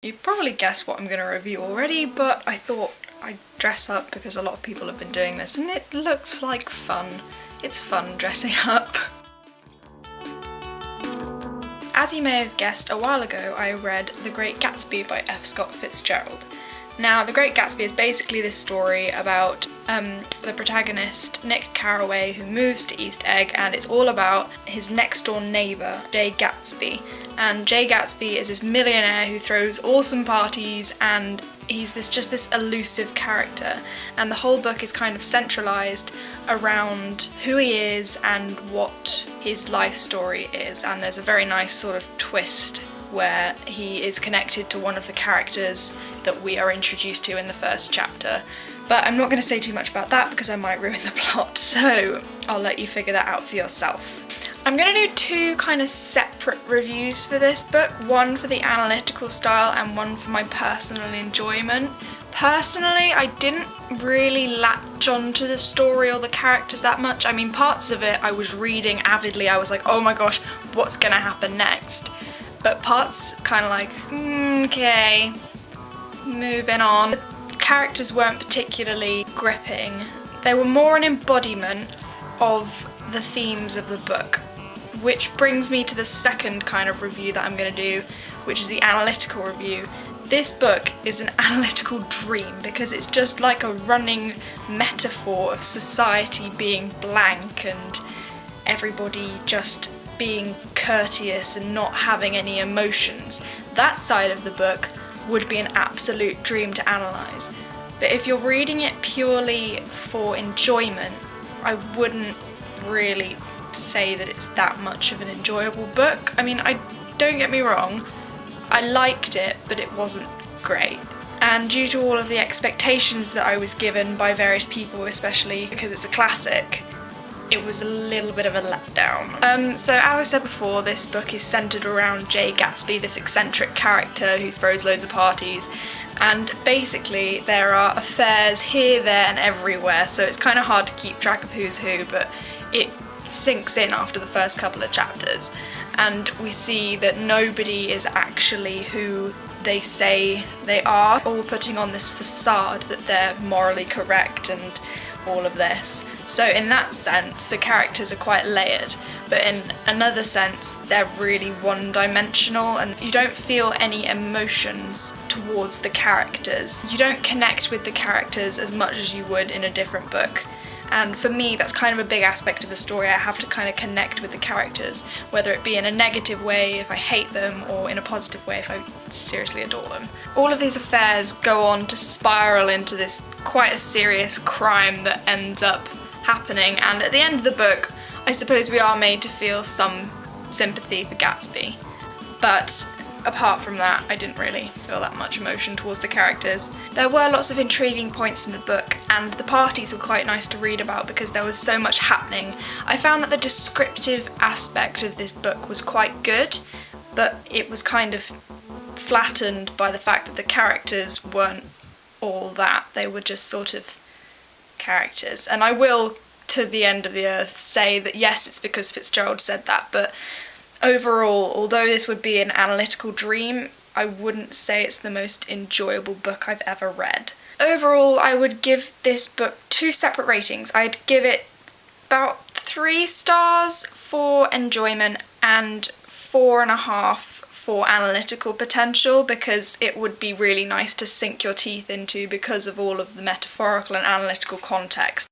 You've probably guessed what I'm going to review already, but I thought I'd dress up because a lot of people have been doing this and it looks like fun. It's fun dressing up. As you may have guessed, a while ago I read The Great Gatsby by F.Scott Fitzgerald. Now, The Great Gatsby is basically this story about the protagonist, Nick Carraway, who moves to East Egg, and it's all about his next door neighbour, Jay Gatsby. And Jay Gatsby is this millionaire who throws awesome parties, and he's just this elusive character. And the whole book is kind of centralised around who he is and what his life story is. And there's a very nice sort of twist where he is connected to one of the characters that we are introduced to in the first chapter. But I'm not going to say too much about that because I might ruin the plot, so I'll let you figure that out for yourself. I'm going to do two kind of separate reviews for this book, one for the analytical style and one for my personal enjoyment. Personally, I didn't really latch onto the story or the characters that much. I mean, parts of it I was reading avidly, I was like, oh my gosh, what's going to happen next? But parts kind of like, okay, moving on. The characters weren't particularly gripping. They were more an embodiment of the themes of the book, which brings me to the second kind of review that I'm going to do, which is the analytical review. This book is an analytical dream because it's just like a running metaphor of society being blank and everybody just being courteous and not having any emotions. That side of the book would be an absolute dream to analyse. But if you're reading it purely for enjoyment, I wouldn't really say that it's that much of an enjoyable book. I mean, don't get me wrong, I liked it, but it wasn't great. And due to all of the expectations that I was given by various people, especially because it's a classic, it was a little bit of a letdown. So as I said before, this book is centred around Jay Gatsby, this eccentric character who throws loads of parties, and basically there are affairs here, there and everywhere, so it's kind of hard to keep track of who's who, but it sinks in after the first couple of chapters, and we see that nobody is actually who they say they are, all putting on this facade that they're morally correct and all of this. So in that sense, the characters are quite layered, but in another sense, they're really one-dimensional and you don't feel any emotions towards the characters. You don't connect with the characters as much as you would in a different book. And for me, that's kind of a big aspect of the story. I have to kind of connect with the characters, whether it be in a negative way if I hate them, or in a positive way if I seriously adore them. All of these affairs go on to spiral into this quite a serious crime that ends up happening, and at the end of the book, I suppose we are made to feel some sympathy for Gatsby. But apart from that, I didn't really feel that much emotion towards the characters. There were lots of intriguing points in the book, and the parties were quite nice to read about because there was so much happening. I found that the descriptive aspect of this book was quite good, but it was kind of flattened by the fact that the characters weren't all that. They were just sort of characters. And I will, to the end of the earth, say that yes, it's because Fitzgerald said that, but overall, although this would be an analytical dream, I wouldn't say it's the most enjoyable book I've ever read. Overall, I would give this book two separate ratings. I'd give it about 3 stars for enjoyment and 4.5 for analytical potential, because it would be really nice to sink your teeth into because of all of the metaphorical and analytical context.